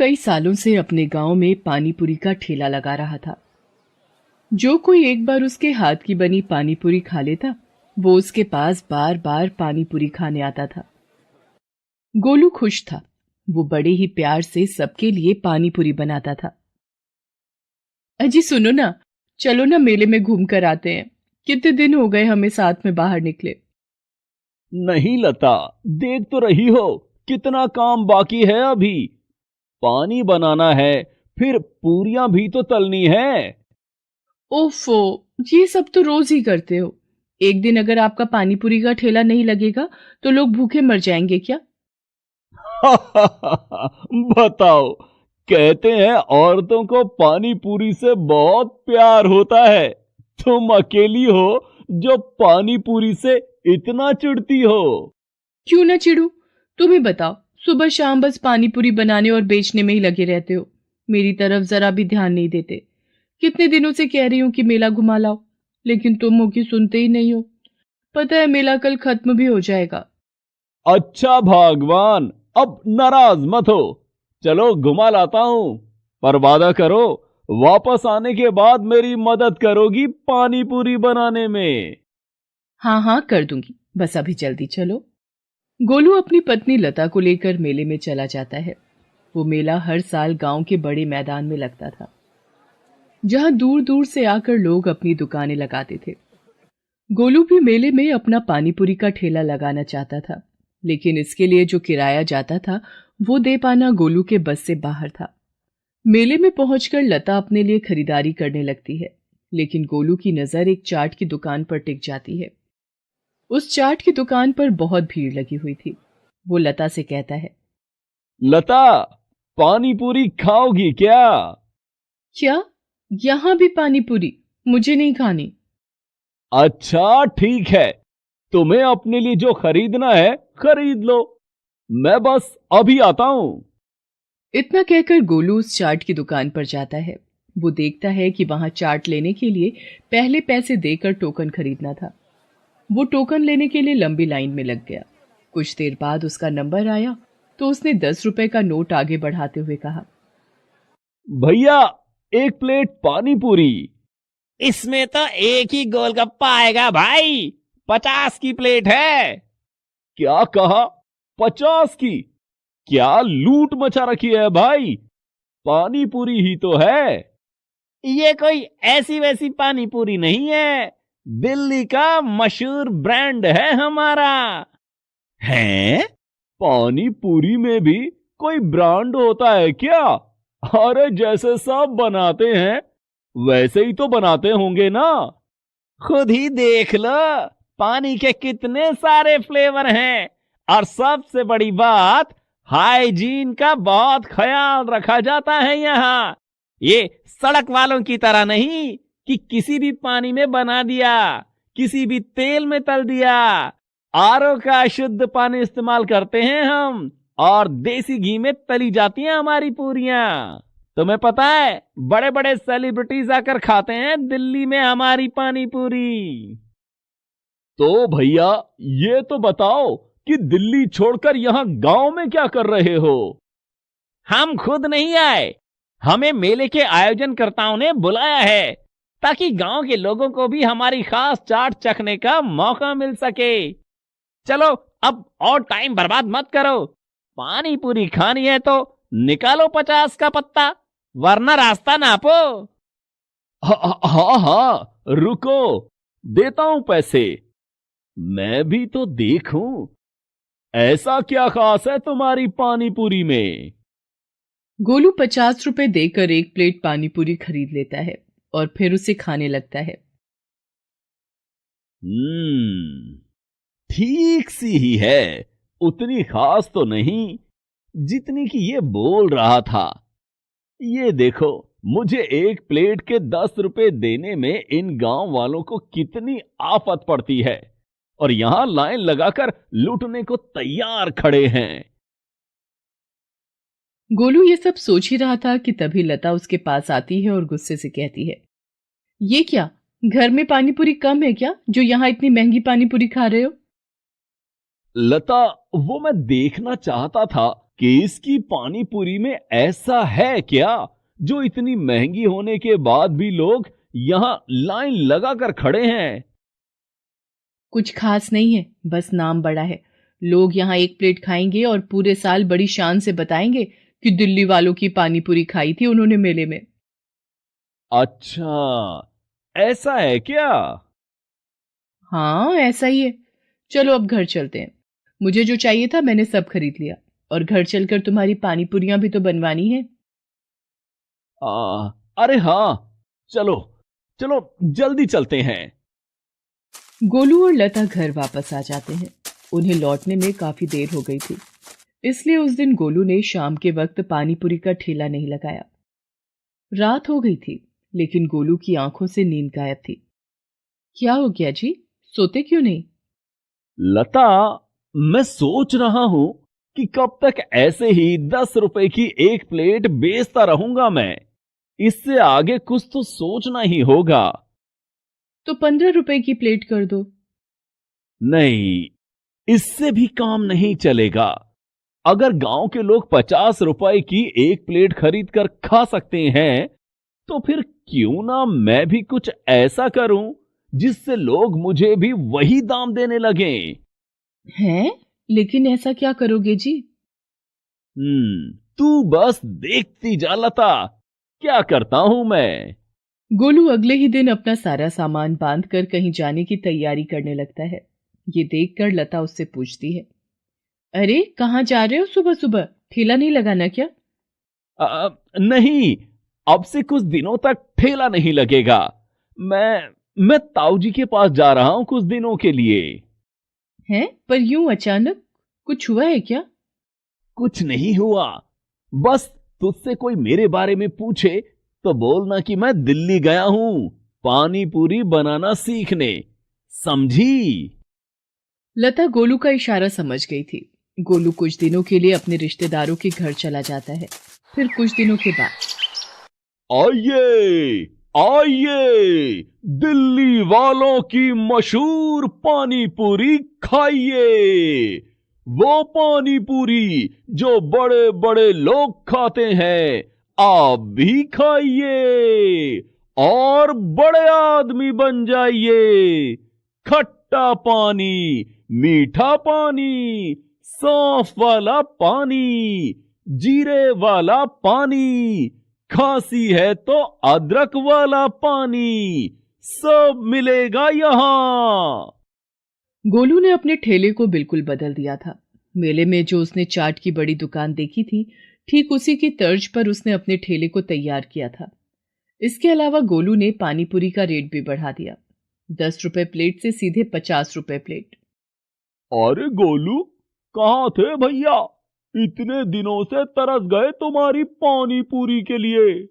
कई सालों से अपने गांव में पानी पूरी का ठेला लगा रहा था। जो कोई एक बार उसके हाथ की बनी पानी पूरी खा लेता, वो उसके पास बार बार पानी पूरी खाने आता था। गोलू खुश था। वो बड़े ही प्यार से सबके लिए पानी पूरी बनाता था। अजी सुनो ना, चलो ना मेले में घूम कर आते हैं। कितने दिन हो गए हमें साथ में बाहर निकले। नहीं लता, देख तो रही हो कितना काम बाकी है अभी। पानी बनाना है, फिर पूरियां भी तो तलनी है। ओफो, ये सब तो रोज ही करते हो। एक दिन अगर आपका पानी पूरी का ठेला नहीं लगेगा तो लोग भूखे मर जाएंगे क्या? बताओ, कहते हैं औरतों को पानी पूरी से बहुत प्यार होता है। तुम अकेली हो जो पानी पूरी से इतना चिढ़ती हो। क्यों ना चिढ़ू? तुम ही बताओ, सुबह शाम बस पानी पूरी बनाने और बेचने में ही लगे रहते हो। मेरी तरफ जरा भी ध्यान नहीं देते। कितने दिनों से कह रही हूं कि मेला घुमा लाओ, लेकिन तुम हो कि सुनते ही नहीं हो। पता है मेला कल खत्म भी हो जाएगा। अच्छा भगवान, अब नाराज मत हो। चलो घुमा लाता हूं, पर वादा करो वापस आने के बाद मेरी मदद करोगी पानी पूरी बनाने में। हाँ हाँ कर दूंगी, बस अभी जल्दी चलो। गोलू अपनी पत्नी लता को लेकर मेले में चला जाता है। वो मेला हर साल गांव के बड़े मैदान में लगता था, जहां दूर दूर से आकर लोग अपनी दुकानें लगाते थे। गोलू भी मेले में अपना पानीपुरी का ठेला लगाना चाहता था, लेकिन इसके लिए जो किराया जाता था वो दे पाना गोलू के बस से बाहर था। मेले में पहुंचकर लता अपने लिए खरीदारी करने लगती है, लेकिन गोलू की नजर एक चाट की दुकान पर टिक जाती है। उस चाट की दुकान पर बहुत भीड़ लगी हुई थी। वो लता से कहता है, लता, पानी पूरी खाओगी क्या? क्या? यहां भी पानी पूरी? मुझे नहीं खानी। अच्छा ठीक है, तुम्हें अपने लिए जो खरीदना है खरीद लो, मैं बस अभी आता हूं। इतना कहकर गोलू उस चाट की दुकान पर जाता है। वो देखता है कि वहां चाट लेने के लिए पहले पैसे देकर टोकन खरीदना था। वो टोकन लेने के लिए लंबी लाइन में लग गया। कुछ देर बाद उसका नंबर आया तो उसने 10 रुपए का नोट आगे बढ़ाते हुए कहा, भैया, एक प्लेट पानी पूरी। इसमें तो एक ही गोलगप्पा आएगा भाई, 50 की प्लेट है। क्या कहा? 50 की? क्या लूट मचा रखी है भाई? पानी पूरी ही तो है। ये कोई ऐसी वैसी पानी पूरी नहीं है, दिल्ली का मशहूर ब्रांड है हमारा। हैं? पानी पूरी में भी कोई ब्रांड होता है क्या? अरे जैसे सब बनाते हैं वैसे ही तो बनाते होंगे ना। खुद ही देख लो, पानी के कितने सारे फ्लेवर हैं, और सबसे बड़ी बात, हाइजीन का बहुत ख्याल रखा जाता है यहाँ। ये सड़क वालों की तरह नहीं कि किसी भी पानी में बना दिया, किसी भी तेल में तल दिया। आरओ का शुद्ध पानी इस्तेमाल करते हैं हम, और देसी घी में तली जाती हैं हमारी पूरियां। तुम्हें पता है, बड़े बड़े सेलिब्रिटीज आकर खाते हैं दिल्ली में हमारी पानी पूरी। तो भैया, ये तो बताओ कि दिल्ली छोड़कर यहाँ गांव में क्या कर रहे हो? हम खुद नहीं आए, हमें मेले के आयोजनकर्ताओं ने बुलाया है, ताकि गांव के लोगों को भी हमारी खास चाट चखने का मौका मिल सके। चलो अब और टाइम बर्बाद मत करो, पानी पूरी खानी है तो निकालो 50 का पत्ता, वरना रास्ता नापो। हाँ हाँ, रुको, देता हूं पैसे। मैं भी तो देखूं, ऐसा क्या खास है तुम्हारी पानी पूरी में? गोलू 50 रुपए देकर एक प्लेट पानी पूरी खरीद लेता है और फिर उसे खाने लगता है। ठीक सी ही है, उतनी खास तो नहीं जितनी कि ये बोल रहा था। ये देखो, मुझे एक प्लेट के 10 रुपए देने में इन गांव वालों को कितनी आफत पड़ती है, और यहां लाइन लगाकर लूटने को तैयार खड़े हैं। गोलू ये सब सोच ही रहा था कि तभी लता उसके पास आती है और गुस्से से कहती है, ये क्या, घर में पानी पूरी कम है क्या जो यहाँ इतनी महंगी पानी पूरी खा रहे हो? लता, वो मैं देखना चाहता था कि इसकी पानी पूरी में ऐसा है क्या जो इतनी महंगी होने के बाद भी लोग यहां लाइन लगाकर खड़े हैं? कुछ खास नहीं है, बस नाम बड़ा है। लोग यहाँ एक प्लेट खाएंगे और पूरे साल बड़ी शान से बताएंगे कि दिल्ली वालों की पानी पूरी खाई थी उन्होंने मेले में। अच्छा, ऐसा है क्या? हाँ, ऐसा ही है। चलो अब घर चलते हैं। मुझे जो चाहिए था मैंने सब खरीद लिया, और घर चलकर तुम्हारी पानी पूरियां भी तो बनवानी है। अरे हाँ, चलो चलो जल्दी चलते हैं। गोलू और लता घर वापस आ जाते हैं। उन्हें लौटने में काफी देर हो गई थी, इसलिए उस दिन गोलू ने शाम के वक्त पानी पूरी का ठेला नहीं लगाया। रात हो गई थी, लेकिन गोलू की आंखों से नींद गायब थी। क्या हो गया जी, सोते क्यों नहीं? लता, मैं सोच रहा हूं कि कब तक ऐसे ही 10 रुपए की एक प्लेट बेचता रहूंगा मैं। इससे आगे कुछ तो सोचना ही होगा। तो 15 रुपए की प्लेट कर दो। नहीं, इससे भी काम नहीं चलेगा। अगर गांव के लोग 50 रुपए की एक प्लेट खरीद कर खा सकते हैं, तो फिर क्यों ना मैं भी कुछ ऐसा करूं जिससे लोग मुझे भी वही दाम देने लगें। हैं? लेकिन ऐसा क्या करोगे जी? तू बस देखती जा लता, क्या करता हूं मैं। गोलू अगले ही दिन अपना सारा सामान बांधकर कहीं जाने की तैयारी करने लगता है। ये देखकर लता उससे पूछती है, अरे कहाँ जा रहे हो सुबह सुबह? ठेला नहीं लगाना क्या? नहीं, अब से कुछ दिनों तक ठेला नहीं लगेगा। मैं ताऊ जी के पास जा रहा हूं कुछ दिनों के लिए। हैं? पर यूं अचानक? कुछ हुआ है क्या? कुछ नहीं हुआ, बस तुझसे कोई मेरे बारे में पूछे तो बोलना कि मैं दिल्ली गया हूं पानी पूरी बनाना सीखने, समझी? लता गोलू का इशारा समझ गई थी। गोलू कुछ दिनों के लिए अपने रिश्तेदारों के घर चला जाता है। फिर कुछ दिनों के बाद, आइए आइए, दिल्ली वालों की मशहूर पानी पूरी खाइए। वो पानी पूरी जो बड़े बड़े लोग खाते हैं, आप भी खाइए और बड़े आदमी बन जाइए। खट्टा पानी, मीठा पानी, सौंफ वाला पानी, जीरे वाला पानी, खांसी है तो अदरक वाला पानी, सब मिलेगा यहां। गोलू ने अपने ठेले को बिल्कुल बदल दिया था। मेले में जो उसने चाट की बड़ी दुकान देखी थी, ठीक उसी की तर्ज पर उसने अपने ठेले को तैयार किया था। इसके अलावा गोलू ने पानीपुरी का रेट भी बढ़ा दिया, 10 रुपए प्लेट से सीधे 50 रुपए प्लेट। अरे गोलू, कहाँ थे भैया? इतने दिनों से तरस गए तुम्हारी पानी पूरी के लिए।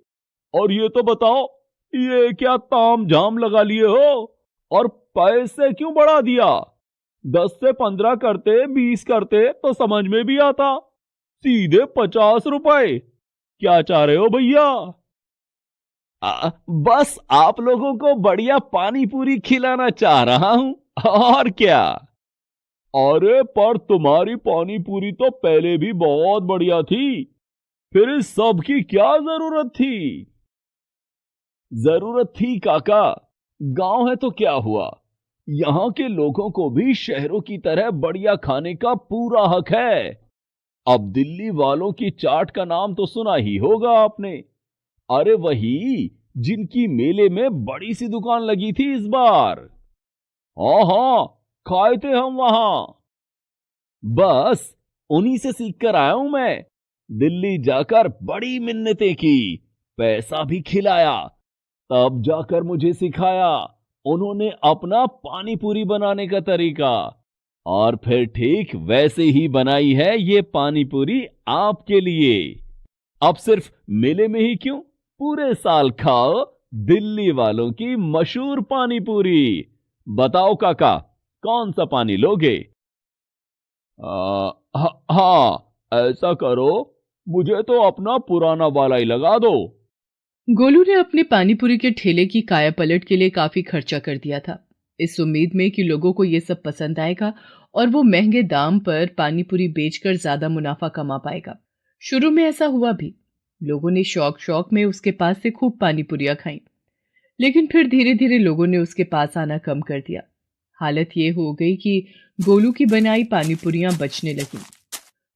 और ये तो बताओ, ये क्या ताम झाम लगा लिए हो और पैसे क्यों बढ़ा दिया? 10 से 15 करते, 20 करते तो समझ में भी आता, सीधे 50 रुपए। क्या चाह रहे हो भैया? बस आप लोगों को बढ़िया पानी पूरी खिलाना चाह रहा हूं, और क्या। अरे पर तुम्हारी पानी पूरी तो पहले भी बहुत बढ़िया थी, फिर इस सब की क्या जरूरत थी? जरूरत थी काका, गांव है तो क्या हुआ, यहां के लोगों को भी शहरों की तरह बढ़िया खाने का पूरा हक है। अब दिल्ली वालों की चाट का नाम तो सुना ही होगा आपने। अरे वही जिनकी मेले में बड़ी सी दुकान लगी थी इस बार। हाँ हाँ, खाए थे हम वहां। बस उन्हीं से सीख कर आया हूं मैं। दिल्ली जाकर बड़ी मिन्नतें की, पैसा भी खिलाया, तब जाकर मुझे सिखाया उन्होंने अपना पानी पूरी बनाने का तरीका। और फिर ठीक वैसे ही बनाई है ये पानी पूरी आपके लिए। अब सिर्फ मेले में ही क्यों, पूरे साल खाओ दिल्ली वालों की मशहूर पानी पूरी। बताओ काका, कौन सा पानी लोगे? हाँ, ऐसा करो, मुझे तो अपना पुराना वाला ही लगा दो। गोलू ने अपने पानीपुरी के ठेले की काया पलट के लिए काफी खर्चा कर दिया था, इस उम्मीद में कि लोगों को यह सब पसंद आएगा और वो महंगे दाम पर पानीपुरी बेचकर ज्यादा मुनाफा कमा पाएगा। शुरू में ऐसा हुआ भी। लोगों ने शौक शौक में उसके पास से खूब पानी पुरियां खाई, लेकिन फिर धीरे धीरे लोगों ने उसके पास आना कम कर दिया। हालत ये हो गई कि गोलू की बनाई पानी पुरियां बचने लगी।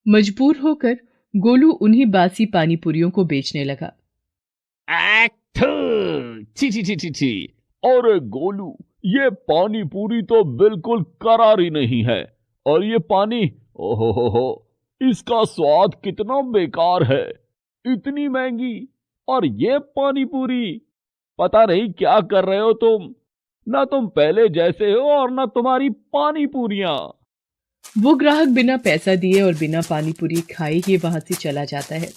मजबूर होकर गोलू उन्हीं बासी पानी पुरियों को बेचने लगा। छी छी छी छी छी। अरे गोलू, ये पानी पूरी तो बिल्कुल करारी नहीं है, और ये पानी, ओहो, इसका स्वाद कितना बेकार है। इतनी महंगी, और ये पानी पूरी, पता नहीं क्या कर रहे हो तुम। ना तुम पहले जैसे हो और ना तुम्हारी पानी पूरियां। वो ग्राहक बिना पैसा दिए और बिना पानी पूरी खाए ही वहां से चला जाता है।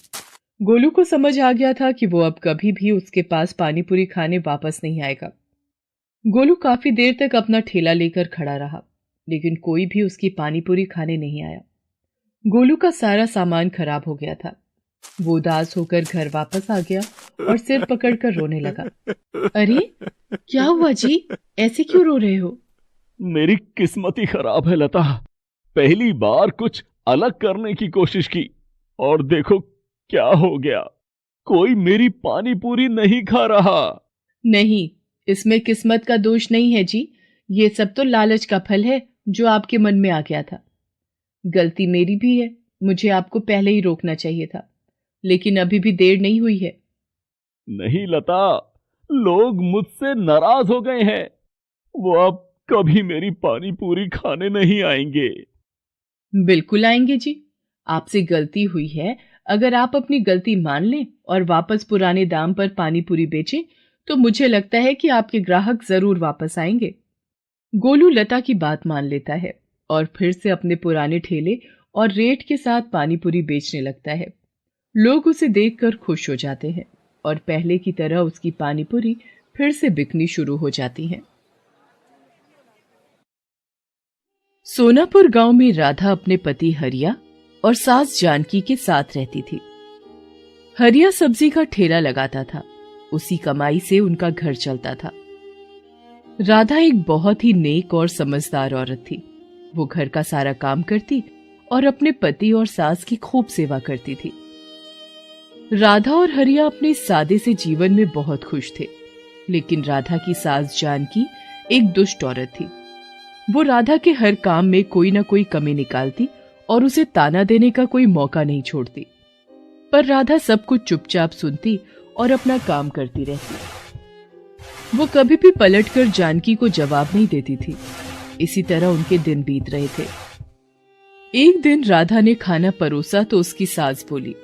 गोलू को समझ आ गया था कि वो अब कभी भी उसके पास पानी पूरी खाने वापस नहीं आएगा। गोलू काफी देर तक अपना ठेला लेकर खड़ा रहा, लेकिन कोई भी उसकी पानी पूरी खाने नहीं आया। गोलू का सारा सामान खराब हो गया था। वो उदास होकर घर वापस आ गया और सिर पकड़कर रोने लगा। अरे क्या हुआ जी, ऐसे क्यों रो रहे हो? मेरी किस्मत ही खराब है लता। पहली बार कुछ अलग करने की कोशिश की, और देखो क्या हो गया। कोई मेरी पानी पूरी नहीं खा रहा। नहीं, इसमें किस्मत का दोष नहीं है जी। ये सब तो लालच का फल है जो आपके मन में आ गया था। गलती मेरी भी है, मुझे आपको पहले ही रोकना चाहिए था, लेकिन अभी भी देर नहीं हुई है। नहीं लता, लोग मुझसे नाराज हो गए हैं। वो अब कभी मेरी पानी पूरी खाने नहीं आएंगे। बिल्कुल आएंगे जी। आपसे गलती हुई है। अगर आप अपनी गलती मान लें और वापस पुराने दाम पर पानी पूरी बेचें, तो मुझे लगता है कि आपके ग्राहक जरूर वापस आएंगे। गोलू लता की बात मान लेता है और फिर से अपने पुराने ठेले और रेट के साथ पानी पूरी बेचने लगता है। लोग उसे देखकर खुश हो जाते हैं और पहले की तरह उसकी पानी पूरी फिर से बिकनी शुरू हो जाती है। सोनापुर गांव में राधा अपने पति हरिया और सास जानकी के साथ रहती थी। हरिया सब्जी का ठेला लगाता था, उसी कमाई से उनका घर चलता था। राधा एक बहुत ही नेक और समझदार औरत थी। वो घर का सारा काम करती और अपने पति और सास की खूब सेवा करती थी। राधा और हरिया अपने सादे से जीवन में बहुत खुश थे, लेकिन राधा की सास जानकी एक दुष्ट औरत थी। वो राधा के हर काम में कोई ना कोई कमी निकालती और उसे ताना देने का कोई मौका नहीं छोड़ती। पर राधा सब कुछ चुपचाप सुनती और अपना काम करती रहती। वो कभी भी पलटकर जानकी को जवाब नहीं देती थी। इसी तरह उनके दिन बीत रहे थे। एक दिन राधा ने खाना परोसा तो उसकी सास बोली,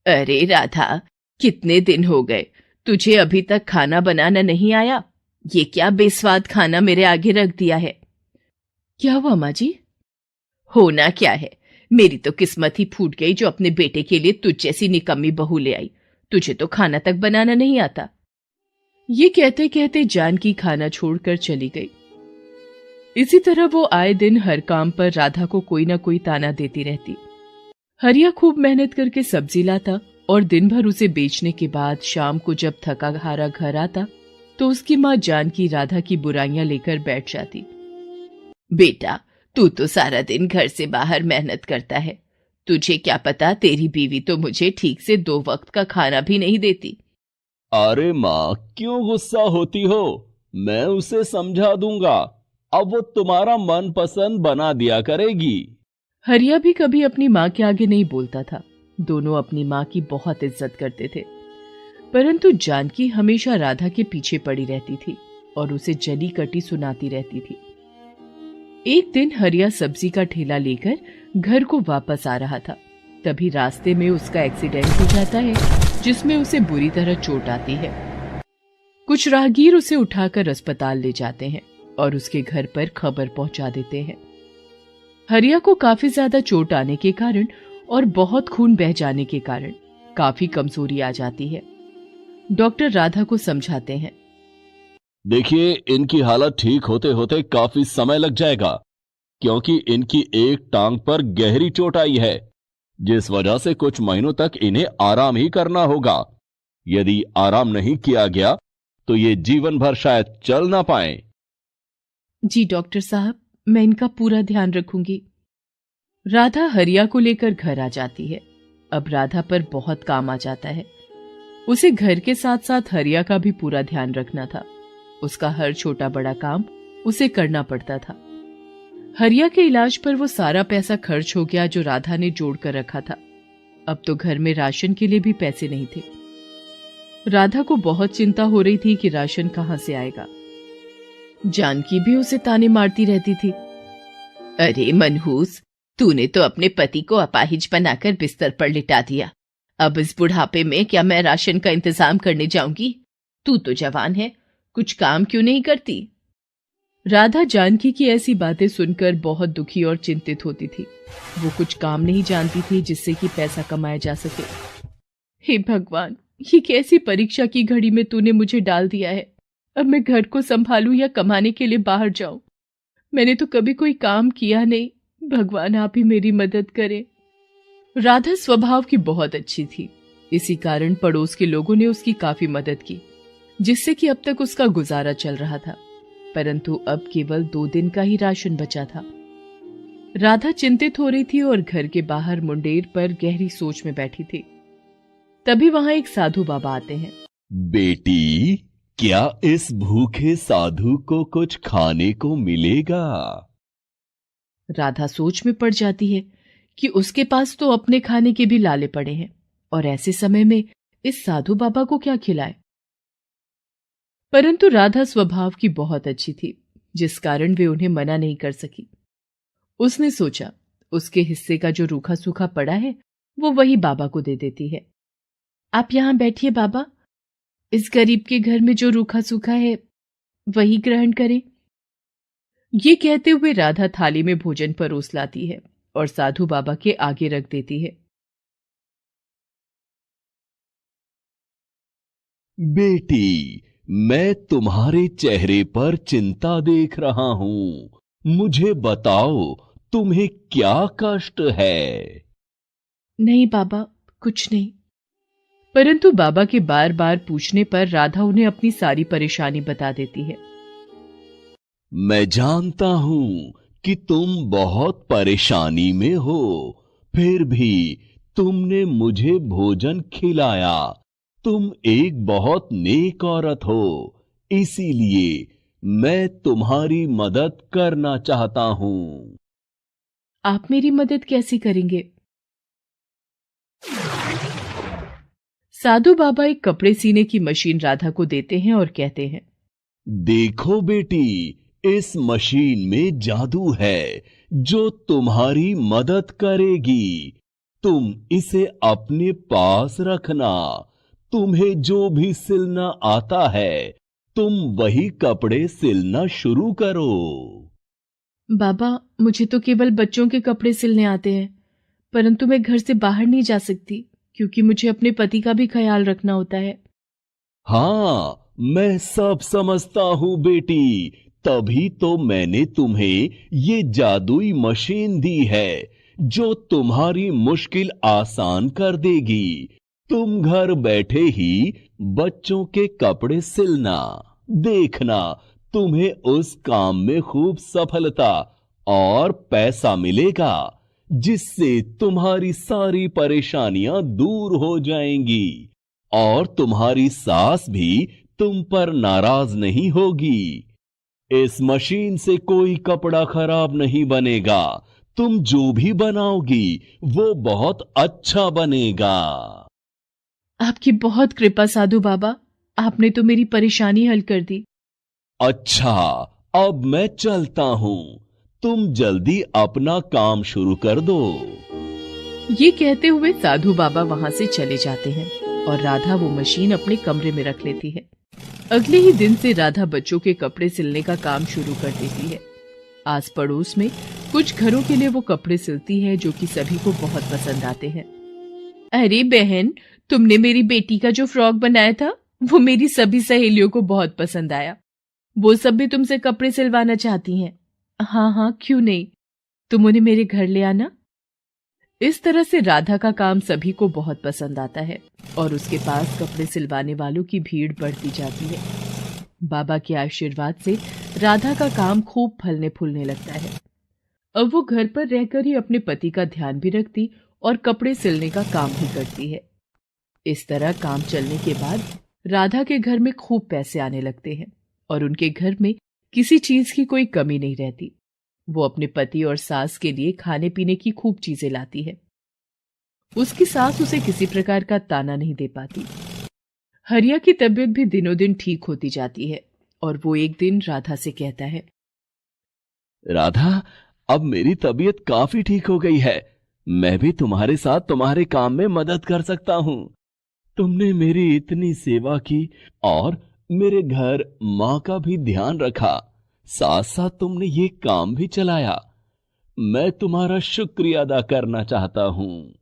अरे राधा, कितने दिन हो गए, तुझे अभी तक खाना बनाना नहीं आया? ये क्या बेस्वाद खाना मेरे आगे रख दिया है? क्या हुआ माँ जी? होना क्या है, मेरी तो किस्मत ही फूट गई जो अपने बेटे के लिए तुझ जैसी निकम्मी बहू ले आई। तुझे तो खाना तक बनाना नहीं आता। ये कहते कहते जानकी खाना छोड़कर चली गई। इसी तरह वो आए दिन हर काम पर राधा को कोई ना कोई ताना देती रहती। हरिया खूब मेहनत करके सब्जी लाता और दिन भर उसे बेचने के बाद शाम को जब थका हारा घर आता तो उसकी माँ जानकी राधा की बुराइयां लेकर बैठ जाती। बेटा, तू तो सारा दिन घर से बाहर मेहनत करता है। तुझे क्या पता, तेरी बीवी तो मुझे ठीक से 2 वक्त का खाना भी नहीं देती। अरे माँ, क्यों गुस्सा होती हो? मैं उसे समझा दूंगा। अब वो तुम्हारा मनपसंद बना दिया करेगी। हरिया भी कभी अपनी माँ के आगे नहीं बोलता था। दोनों अपनी माँ की बहुत इज्जत करते थे, परंतु जानकी हमेशा राधा के पीछे पड़ी रहती थी और उसे जली कटी सुनाती रहती थी। एक दिन हरिया सब्जी का ठेला लेकर घर को वापस आ रहा था। तभी रास्ते में उसका एक्सीडेंट हो जाता है, जिसमें उसे बुरी तरह चोट आती है। कुछ राहगीर उसे उठाकर अस्पताल ले जाते हैं और उसके घर पर खबर पहुंचा देते हैं। हरिया को काफी ज्यादा चोट आने के कारण और बहुत खून बह जाने के कारण काफी कमजोरी आ जाती है। डॉक्टर राधा को समझाते हैं, देखिए, इनकी हालत ठीक होते होते काफी समय लग जाएगा, क्योंकि इनकी एक टांग पर गहरी चोट आई है, जिस वजह से कुछ महीनों तक इन्हें आराम ही करना होगा। यदि आराम नहीं किया गया तो ये जीवन भर शायद चल ना पाए। जी डॉक्टर साहब, मैं इनका पूरा ध्यान रखूंगी। राधा हरिया को लेकर घर आ जाती है। अब राधा पर बहुत काम आ जाता है। उसे घर के साथ साथ हरिया का भी पूरा ध्यान रखना था। उसका हर छोटा बड़ा काम उसे करना पड़ता था। हरिया के इलाज पर वो सारा पैसा खर्च हो गया जो राधा ने जोड़ कर रखा था। अब तो घर में राशन के लिए भी पैसे नहीं थे। राधा को बहुत चिंता हो रही थी कि राशन कहां से आएगा। जानकी भी उसे ताने मारती रहती थी। अरे मनहूस, तूने तो अपने पति को अपाहिज बनाकर बिस्तर पर लिटा दिया। अब इस बुढ़ापे में क्या मैं राशन का इंतजाम करने जाऊंगी? तू तो जवान है, कुछ काम क्यों नहीं करती? राधा जानकी की ऐसी बातें सुनकर बहुत दुखी और चिंतित होती थी। वो कुछ काम नहीं जानती थी जिससे कि पैसा कमाया जा सके। हे भगवान, ये कैसी परीक्षा की घड़ी में तूने मुझे डाल दिया है। अब मैं घर को संभालूं या कमाने के लिए बाहर जाऊं? मैंने तो कभी कोई काम किया नहीं। भगवान आप ही मेरी मदद करें। राधा स्वभाव की बहुत अच्छी थी। इसी कारण पड़ोस के लोगों ने उसकी काफी मदद की, जिससे कि अब तक उसका गुजारा चल रहा था। परंतु अब केवल 2 दिन का ही राशन बचा था। राधा चिंतित हो रही थी और घर के बाहर मुंडेर पर गहरी सोच में बैठी थी। तभी वहां एक साधु बाबा आते हैं। बेटी, क्या इस भूखे साधु को कुछ खाने को मिलेगा? राधा सोच में पड़ जाती है कि उसके पास तो अपने खाने के भी लाले पड़े हैं और ऐसे समय में इस साधु बाबा को क्या खिलाए। परंतु राधा स्वभाव की बहुत अच्छी थी, जिस कारण वे उन्हें मना नहीं कर सकी। उसने सोचा उसके हिस्से का जो रूखा सूखा पड़ा है वो वही बाबा को दे देती है। आप यहां बैठिए बाबा, इस गरीब के घर में जो रूखा सूखा है वही ग्रहण करें। ये कहते हुए राधा थाली में भोजन परोस लाती है और साधु बाबा के आगे रख देती है। बेटी, मैं तुम्हारे चेहरे पर चिंता देख रहा हूं। मुझे बताओ, तुम्हें क्या कष्ट है? नहीं बाबा, कुछ नहीं। परंतु बाबा के बार बार पूछने पर राधा उन्हें अपनी सारी परेशानी बता देती है। मैं जानता हूं कि तुम बहुत परेशानी में हो, फिर भी तुमने मुझे भोजन खिलाया। तुम एक बहुत नेक औरत हो, इसीलिए मैं तुम्हारी मदद करना चाहता हूं। आप मेरी मदद कैसे करेंगे? साधु बाबा एक कपड़े सीने की मशीन राधा को देते हैं और कहते हैं, देखो बेटी, इस मशीन में जादू है जो तुम्हारी मदद करेगी। तुम इसे अपने पास रखना। तुम्हें जो भी सिलना आता है, तुम वही कपड़े सिलना शुरू करो। बाबा, मुझे तो केवल बच्चों के कपड़े सिलने आते हैं, परंतु मैं घर से बाहर नहीं जा सकती क्योंकि मुझे अपने पति का भी ख्याल रखना होता है। हाँ, मैं सब समझता हूं बेटी, तभी तो मैंने तुम्हें ये जादुई मशीन दी है जो तुम्हारी मुश्किल आसान कर देगी। तुम घर बैठे ही बच्चों के कपड़े सिलना, देखना तुम्हें उस काम में खूब सफलता और पैसा मिलेगा, जिससे तुम्हारी सारी परेशानियां दूर हो जाएंगी और तुम्हारी सास भी तुम पर नाराज नहीं होगी। इस मशीन से कोई कपड़ा खराब नहीं बनेगा। तुम जो भी बनाओगी वो बहुत अच्छा बनेगा। आपकी बहुत कृपा साधु बाबा, आपने तो मेरी परेशानी हल कर दी। अच्छा, अब मैं चलता हूं। तुम जल्दी अपना काम शुरू कर दो। ये कहते हुए साधु बाबा वहां से चले जाते हैं और राधा वो मशीन अपने कमरे में रख लेती है। अगले ही दिन से राधा बच्चों के कपड़े सिलने का काम शुरू कर देती है। आस पड़ोस में कुछ घरों के लिए वो कपड़े सिलती है जो कि सभी को बहुत पसंद आते हैं। अरे बहन, तुमने मेरी बेटी का जो फ्रॉक बनाया था वो मेरी सभी सहेलियों को बहुत पसंद आया। वो सब भी तुमसे कपड़े सिलवाना चाहती हैं। हाँ हाँ, क्यों नहीं, तुम उन्हें मेरे घर ले आना। इस तरह से राधा का काम सभी को बहुत पसंद आता है और उसके पास कपड़े सिलवाने वालों की भीड़ बढ़ती जाती है। बाबा के आशीर्वाद से राधा का काम खूब फलने फूलने लगता है। अब वो घर पर रहकर ही अपने पति का ध्यान भी रखती और कपड़े सिलने का काम भी करती है। इस तरह काम चलने के बाद राधा के घर में खूब पैसे आने लगते हैं और उनके घर में किसी चीज की कोई कमी नहीं रहती। वो अपने पति और सास के लिए खाने पीने की खूब चीजें लाती है। उसकी सास उसे किसी प्रकार का ताना नहीं दे पाती। हरिया की तबीयत भी दिनों दिन ठीक होती जाती है और वो एक दिन राधा से कहता है, राधा, अब मेरी तबीयत काफी ठीक हो गई है। मैं भी तुम्हारे साथ तुम्हारे काम में मदद कर सकता हूँ। तुमने मेरी इतनी सेवा की और मेरे घर माँ का भी ध्यान रखा, साथ साथ तुमने ये काम भी चलाया। मैं तुम्हारा शुक्रिया अदा करना चाहता हूँ।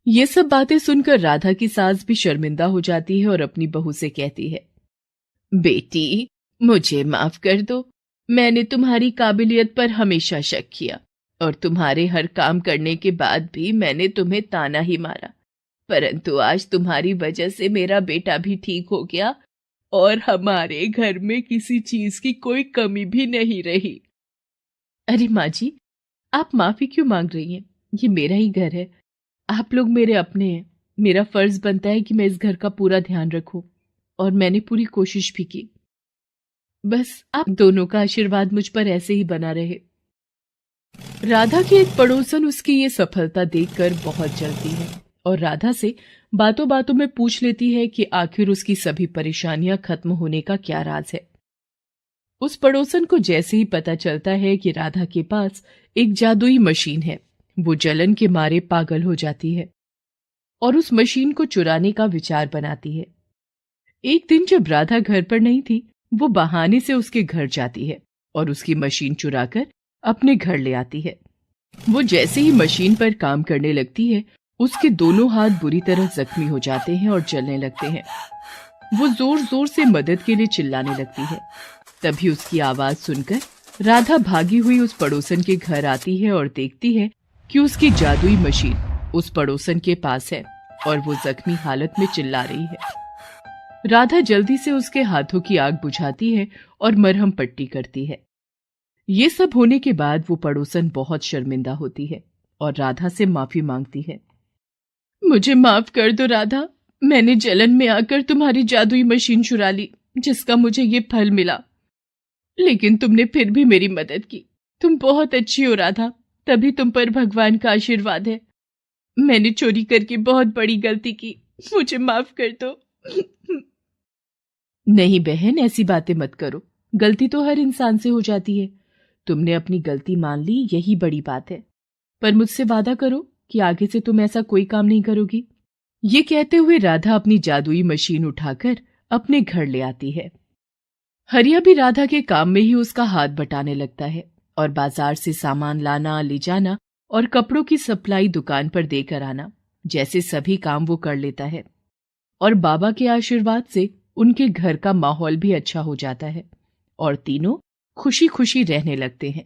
ये सब बातें सुनकर राधा की सास भी शर्मिंदा हो जाती है और अपनी बहू से कहती है, बेटी, मुझे माफ कर दो। मैंने तुम्हारी काबिलियत पर हमेशा शक किया और तुम्हारे हर काम करने के बाद भी मैंने तुम्हें ताना ही मारा, परंतु आज तुम्हारी वजह से मेरा बेटा भी ठीक हो गया और हमारे घर में किसी चीज की कोई कमी भी नहीं रही। अरे माँ जी, आप माफी क्यों मांग रही हैं? ये मेरा ही घर है, आप लोग मेरे अपने हैं। मेरा फर्ज बनता है कि मैं इस घर का पूरा ध्यान रखूं और मैंने पूरी कोशिश भी की। बस आप दोनों का आशीर्वाद मुझ पर ऐसे ही बना रहे। राधा की एक पड़ोसन उसकी ये सफलता देखकर बहुत जलती है और राधा से बातों बातों में पूछ लेती है कि आखिर उसकी सभी परेशानियां खत्म होने का क्या राज है। उस पड़ोसन को जैसे ही पता चलता है कि राधा के पास एक जादुई मशीन है, वो जलन के मारे पागल हो जाती है और उस मशीन को चुराने का विचार बनाती है। एक दिन जब राधा घर पर नहीं थी, वो बहाने से उसके घर जाती है और उसकी मशीन चुराकर अपने घर ले आती है। वो जैसे ही मशीन पर काम करने लगती है, उसके दोनों हाथ बुरी तरह जख्मी हो जाते हैं और जलने लगते हैं। वो जोर जोर से मदद के लिए चिल्लाने लगती है। तभी उसकी आवाज सुनकर राधा भागी हुई उस पड़ोसन के घर आती है और देखती है कि उसकी जादुई मशीन उस पड़ोसन के पास है और वो जख्मी हालत में चिल्ला रही है। राधा जल्दी से उसके हाथों की आग बुझाती है और मरहम पट्टी करती है। ये सब होने के बाद वो पड़ोसन बहुत शर्मिंदा होती है और राधा से माफी मांगती है। मुझे माफ कर दो राधा, मैंने जलन में आकर तुम्हारी जादुई मशीन चुरा ली, जिसका मुझे ये फल मिला। लेकिन तुमने फिर भी मेरी मदद की। तुम बहुत अच्छी हो राधा, तभी तुम पर भगवान का आशीर्वाद है। मैंने चोरी करके बहुत बड़ी गलती की, मुझे माफ कर दो। नहीं बहन, ऐसी बातें मत करो। गलती तो हर इंसान से हो जाती है। तुमने अपनी गलती मान ली, यही बड़ी बात है। पर मुझसे वादा करो कि आगे से तुम ऐसा कोई काम नहीं करोगी। ये कहते हुए राधा अपनी जादुई मशीन उठाकर अपने घर ले आती है। हरिया भी राधा के काम में ही उसका हाथ बटाने लगता है और बाजार से सामान लाना, ले जाना और कपड़ों की सप्लाई दुकान पर देकर आना, जैसे सभी काम वो कर लेता है। और बाबा के आशीर्वाद से उनके घर का माहौल भी अच्छा हो जाता है और तीनों खुशी खुशी रहने लगते हैं।